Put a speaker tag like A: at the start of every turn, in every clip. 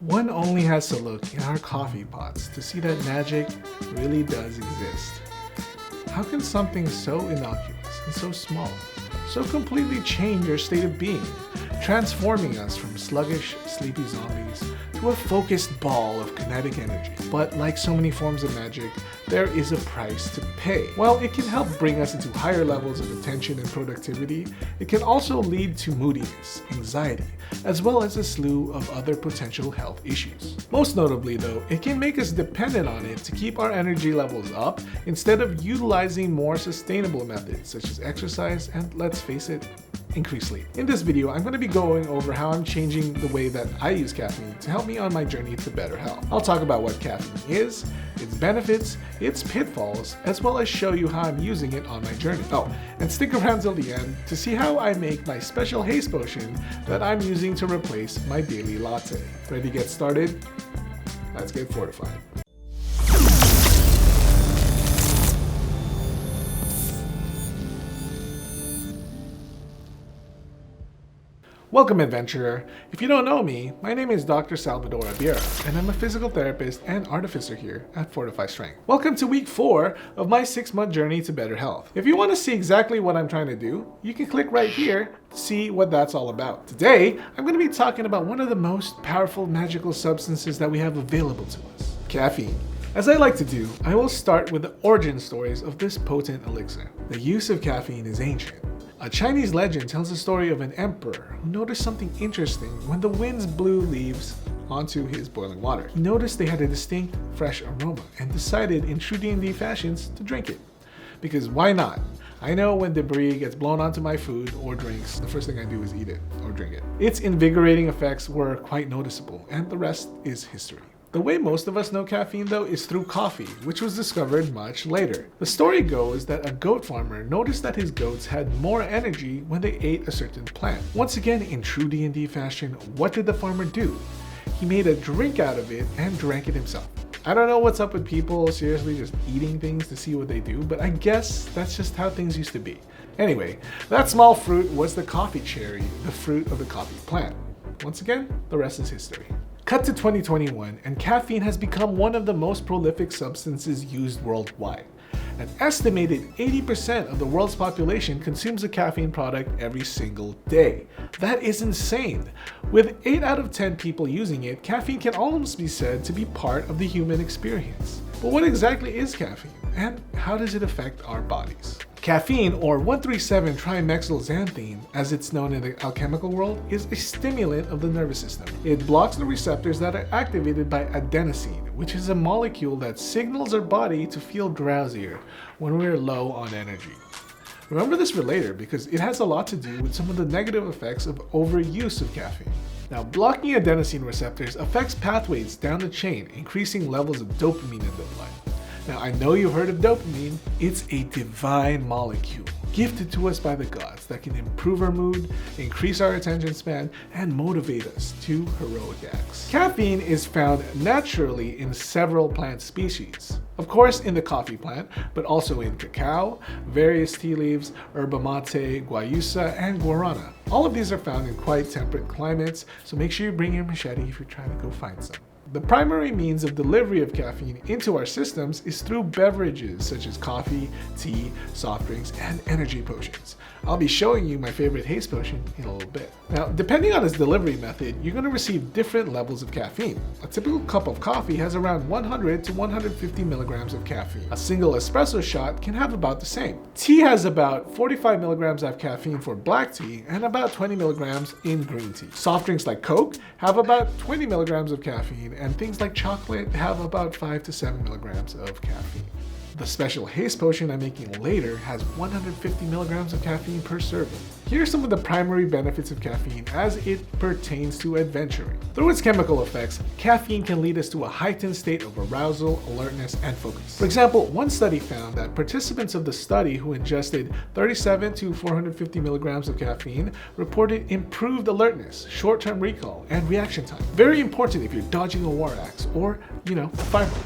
A: One only has to look in our coffee pots to see that magic really does exist. How can something so innocuous and so small so completely change your state of being, transforming us from sluggish, sleepy zombies to a focused ball of kinetic energy? But like so many forms of magic, there is a price to pay. While it can help bring us into higher levels of attention and productivity, it can also lead to moodiness, anxiety, as well as a slew of other potential health issues. Most notably though, it can make us dependent on it to keep our energy levels up instead of utilizing more sustainable methods such as exercise and, let's face it, increase sleep. In this video, I'm going to be going over how I'm changing the way that I use caffeine to help me on my journey to better health. I'll talk about what caffeine is, its benefits, its pitfalls, as well as show you how I'm using it on my journey. Oh, and stick around till the end to see how I make my special Haste Potion that I'm using to replace my daily latte. Ready to get started? Let's get fortified. Welcome, adventurer. If you don't know me, my name is Dr. Salvador Abiera, and I'm a physical therapist and artificer here at Fortify Strength. Welcome to week 4 of my 6-month journey to better health. If you want to see exactly what I'm trying to do, you can click right here to see what that's all about. Today, I'm going to be talking about one of the most powerful magical substances that we have available to us, caffeine. As I like to do, I will start with the origin stories of this potent elixir. The use of caffeine is ancient. A Chinese legend tells the story of an emperor who noticed something interesting when the winds blew leaves onto his boiling water. He noticed they had a distinct, fresh aroma and decided in true D&D fashions to drink it. Because why not? I know when debris gets blown onto my food or drinks, the first thing I do is eat it or drink it. Its invigorating effects were quite noticeable, and the rest is history. The way most of us know caffeine though is through coffee, which was discovered much later. The story goes that a goat farmer noticed that his goats had more energy when they ate a certain plant. Once again, in true D&D fashion, what did the farmer do? He made a drink out of it and drank it himself. I don't know what's up with people seriously just eating things to see what they do, but I guess that's just how things used to be. Anyway, that small fruit was the coffee cherry, the fruit of the coffee plant. Once again, the rest is history. Cut to 2021, and caffeine has become one of the most prolific substances used worldwide. An estimated 80% of the world's population consumes a caffeine product every single day. That is insane. With 8 out of 10 people using it, caffeine can almost be said to be part of the human experience. But what exactly is caffeine, and how does it affect our bodies? Caffeine, or 1,3-7-trimethylxanthine, as it's known in the alchemical world, is a stimulant of the nervous system. It blocks the receptors that are activated by adenosine, which is a molecule that signals our body to feel drowsier when we're low on energy. Remember this for later because it has a lot to do with some of the negative effects of overuse of caffeine. Now, blocking adenosine receptors affects pathways down the chain, increasing levels of dopamine in the blood. Now, I know you've heard of dopamine. It's a divine molecule gifted to us by the gods that can improve our mood, increase our attention span, and motivate us to heroic acts. Caffeine is found naturally in several plant species. Of course, in the coffee plant, but also in cacao, various tea leaves, yerba mate, guayusa, and guarana. All of these are found in quite temperate climates, so make sure you bring your machete if you're trying to go find some. The primary means of delivery of caffeine into our systems is through beverages such as coffee, tea, soft drinks, and energy potions. I'll be showing you my favorite Haste Potion in a little bit. Now, depending on its delivery method, you're going to receive different levels of caffeine. A typical cup of coffee has around 100 to 150 milligrams of caffeine. A single espresso shot can have about the same. Tea has about 45 milligrams of caffeine for black tea and about 20 milligrams in green tea. Soft drinks like Coke have about 20 milligrams of caffeine, and things like chocolate have about 5 to 7 milligrams of caffeine. The special Haste Potion I'm making later has 150 milligrams of caffeine per serving. Here are some of the primary benefits of caffeine as it pertains to adventuring. Through its chemical effects, caffeine can lead us to a heightened state of arousal, alertness, and focus. For example, one study found that participants of the study who ingested 37 to 450 milligrams of caffeine reported improved alertness, short-term recall, and reaction time. Very important if you're dodging a war axe or, firefighting.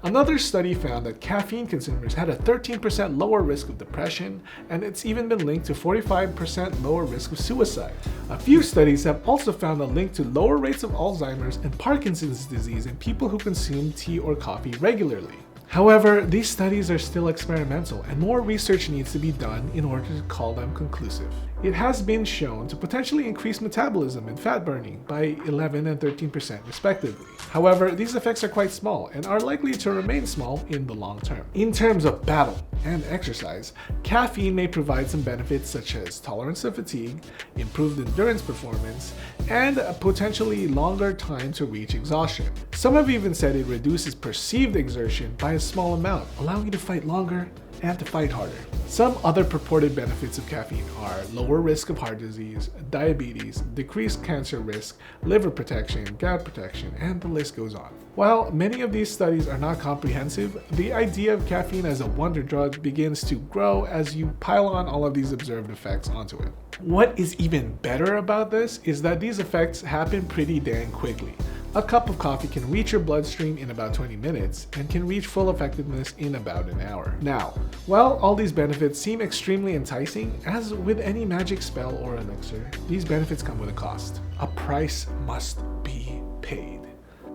A: Another study found that caffeine consumers had a 13% lower risk of depression, and it's even been linked to 45% lower risk of suicide. A few studies have also found a link to lower rates of Alzheimer's and Parkinson's disease in people who consume tea or coffee regularly. However, these studies are still experimental and more research needs to be done in order to call them conclusive. It has been shown to potentially increase metabolism and fat burning by 11 and 13% respectively. However, these effects are quite small and are likely to remain small in the long term. In terms of battle and exercise, caffeine may provide some benefits such as tolerance to fatigue, improved endurance performance, and a potentially longer time to reach exhaustion. Some have even said it reduces perceived exertion by a small amount, allowing you to fight longer and to fight harder. Some other purported benefits of caffeine are lower risk of heart disease, diabetes, decreased cancer risk, liver protection, gout protection, and the list goes on. While many of these studies are not comprehensive, the idea of caffeine as a wonder drug begins to grow as you pile on all of these observed effects onto it. What is even better about this is that these effects happen pretty dang quickly. A cup of coffee can reach your bloodstream in about 20 minutes and can reach full effectiveness in about an hour. Now, while all these benefits seem extremely enticing, as with any magic spell or elixir, these benefits come with a cost. A price must be paid.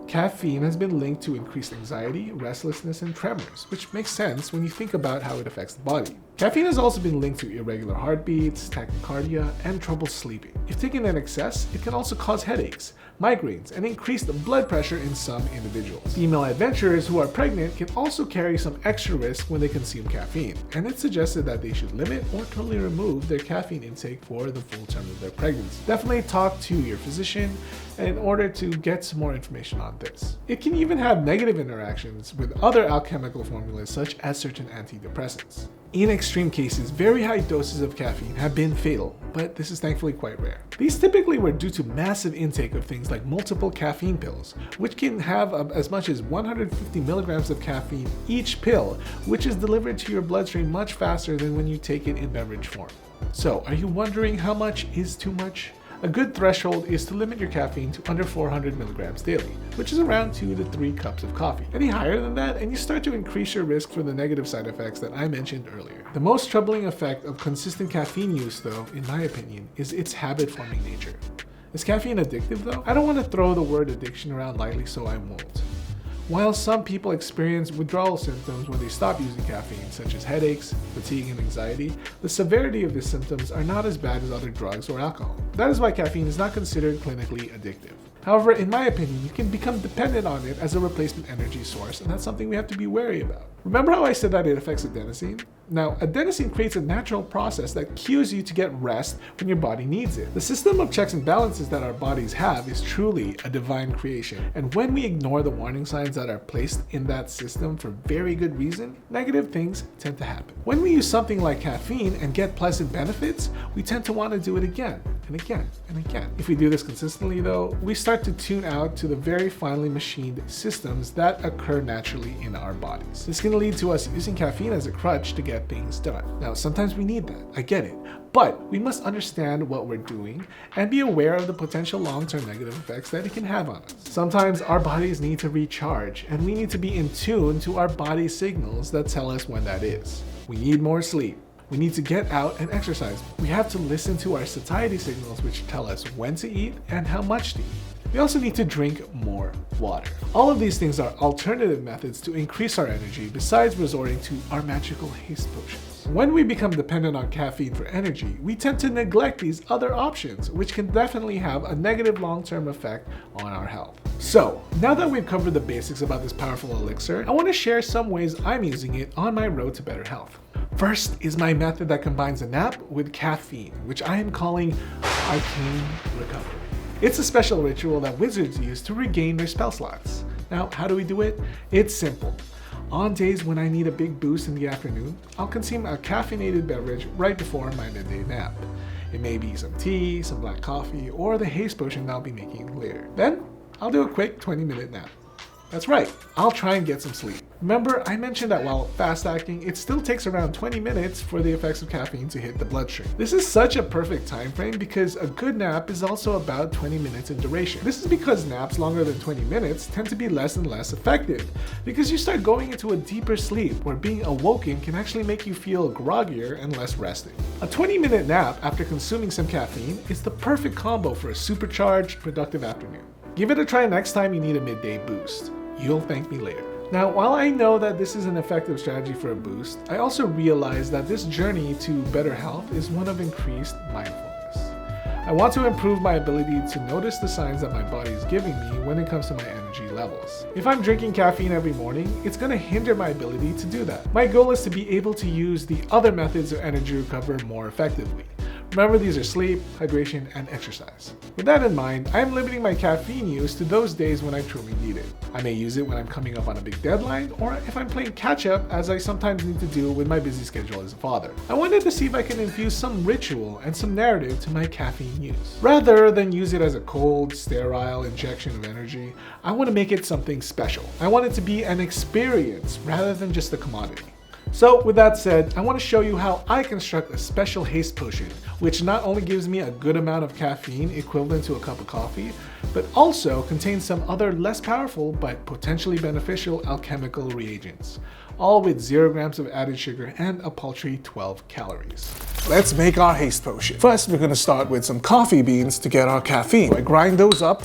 A: Caffeine has been linked to increased anxiety, restlessness, and tremors, which makes sense when you think about how it affects the body. Caffeine has also been linked to irregular heartbeats, tachycardia, and trouble sleeping. If taken in excess, it can also cause headaches, migraines, and increased blood pressure in some individuals. Female adventurers who are pregnant can also carry some extra risk when they consume caffeine, and it's suggested that they should limit or totally remove their caffeine intake for the full term of their pregnancy. Definitely talk to your physician in order to get some more information on this. It can even have negative interactions with other alchemical formulas such as certain antidepressants. In extreme cases, very high doses of caffeine have been fatal, but this is thankfully quite rare. These typically were due to massive intake of things like multiple caffeine pills, which can have as much as 150 milligrams of caffeine each pill, which is delivered to your bloodstream much faster than when you take it in beverage form. So, are you wondering how much is too much? A good threshold is to limit your caffeine to under 400 milligrams daily, which is around 2 to 3 cups of coffee. Any higher than that, and you start to increase your risk for the negative side effects that I mentioned earlier. The most troubling effect of consistent caffeine use, though, in my opinion, is its habit-forming nature. Is caffeine addictive, though? I don't want to throw the word addiction around lightly, so I won't. While some people experience withdrawal symptoms when they stop using caffeine, such as headaches, fatigue, and anxiety, the severity of these symptoms are not as bad as other drugs or alcohol. That is why caffeine is not considered clinically addictive. However, in my opinion, you can become dependent on it as a replacement energy source, and that's something we have to be wary about. Remember how I said that it affects adenosine? Now, adenosine creates a natural process that cues you to get rest when your body needs it. The system of checks and balances that our bodies have is truly a divine creation, and when we ignore the warning signs that are placed in that system for very good reason, negative things tend to happen. When we use something like caffeine and get pleasant benefits, we tend to want to do it again and again and again. If we do this consistently, though, we start to tune out to the very finely machined systems that occur naturally in our bodies. This can lead to us using caffeine as a crutch to get things done. Now, sometimes we need that, I get it, but we must understand what we're doing and be aware of the potential long-term negative effects that it can have on us. Sometimes our bodies need to recharge, and we need to be in tune to our body's signals that tell us when that is. We need more sleep. We need to get out and exercise. We have to listen to our satiety signals, which tell us when to eat and how much to eat. We also need to drink more water. All of these things are alternative methods to increase our energy besides resorting to our magical Haste Potions. When we become dependent on caffeine for energy, we tend to neglect these other options, which can definitely have a negative long-term effect on our health. So, now that we've covered the basics about this powerful elixir, I want to share some ways I'm using it on my road to better health. First is my method that combines a nap with caffeine, which I am calling Arcane Recovery. It's a special ritual that wizards use to regain their spell slots. Now, how do we do it? It's simple. On days when I need a big boost in the afternoon, I'll consume a caffeinated beverage right before my midday nap. It may be some tea, some black coffee, or the Haste Potion I'll be making later. Then, I'll do a quick 20-minute nap. That's right, I'll try and get some sleep. Remember, I mentioned that while fast acting, it still takes around 20 minutes for the effects of caffeine to hit the bloodstream. This is such a perfect time frame because a good nap is also about 20 minutes in duration. This is because naps longer than 20 minutes tend to be less and less effective because you start going into a deeper sleep where being awoken can actually make you feel groggier and less rested. A 20-minute nap after consuming some caffeine is the perfect combo for a supercharged, productive afternoon. Give it a try next time you need a midday boost. You'll thank me later. Now, while I know that this is an effective strategy for a boost, I also realize that this journey to better health is one of increased mindfulness. I want to improve my ability to notice the signs that my body is giving me when it comes to my energy levels. If I'm drinking caffeine every morning, it's going to hinder my ability to do that. My goal is to be able to use the other methods of energy recovery more effectively. Remember, these are sleep, hydration, and exercise. With that in mind, I am limiting my caffeine use to those days when I truly need it. I may use it when I'm coming up on a big deadline, or if I'm playing catch up, as I sometimes need to do with my busy schedule as a father. I wanted to see if I can infuse some ritual and some narrative to my caffeine use. Rather than use it as a cold, sterile injection of energy, I want to make it something special. I want it to be an experience rather than just a commodity. So with that said, I want to show you how I construct a special Haste Potion, which not only gives me a good amount of caffeine equivalent to a cup of coffee, but also contains some other less powerful but potentially beneficial alchemical reagents, all with 0 grams of added sugar and a paltry 12 calories. Let's make our Haste Potion. First, we're going to start with some coffee beans to get our caffeine. I grind those up,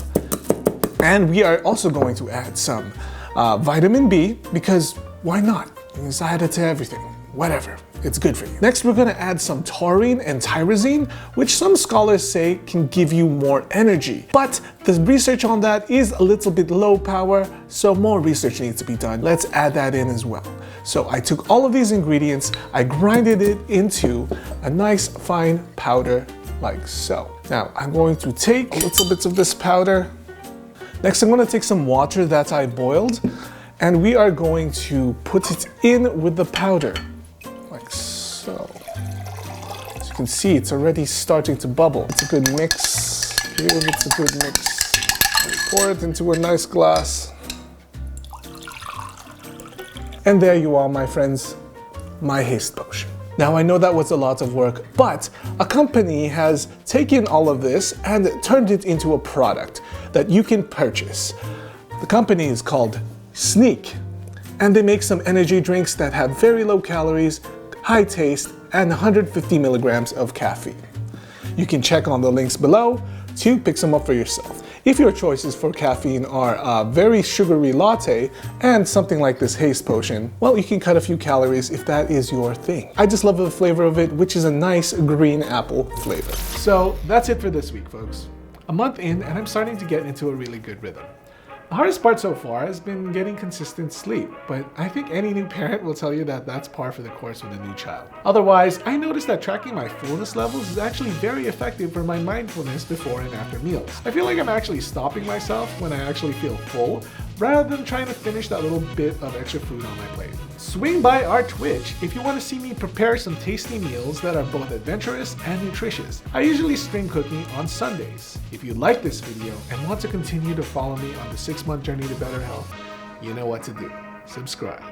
A: and we are also going to add some vitamin B, because why not? It's added to everything. Whatever. It's good for you. Next, we're going to add some taurine and tyrosine, which some scholars say can give you more energy. But the research on that is a little bit low power, so more research needs to be done. Let's add that in as well. So I took all of these ingredients, I grinded it into a nice fine powder like so. Now, I'm going to take a little bit of this powder. Next, I'm going to take some water that I boiled, and we are going to put it in with the powder, like so. As you can see, it's already starting to bubble. It's a good mix. Here, it's a good mix. Pour it into a nice glass. And there you are, my friends, my Haste Potion. Now, I know that was a lot of work, but a company has taken all of this and turned it into a product that you can purchase. The company is called Sneak, and they make some energy drinks that have very low calories, high taste, and 150 milligrams of caffeine. You can check on the links below to pick some up for yourself. If your choices for caffeine are a very sugary latte and something like this Haste Potion, well, you can cut a few calories if that is your thing. I just love the flavor of it, which is a nice green apple flavor. So that's it for this week, folks. A month in, and I'm starting to get into a really good rhythm. The hardest part so far has been getting consistent sleep, but I think any new parent will tell you that that's par for the course with a new child. Otherwise, I noticed that tracking my fullness levels is actually very effective for my mindfulness before and after meals. I feel like I'm actually stopping myself when I actually feel full, rather than trying to finish that little bit of extra food on my plate. Swing by our Twitch if you want to see me prepare some tasty meals that are both adventurous and nutritious. I usually stream cooking on Sundays. If you like this video and want to continue to follow me on the 6-month journey to better health, you know what to do. Subscribe.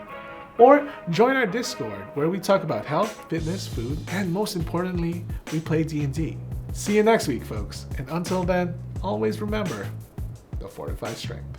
A: Or join our Discord, where we talk about health, fitness, food, and most importantly, we play D&D. See you next week, folks. And until then, always remember the fortified strength.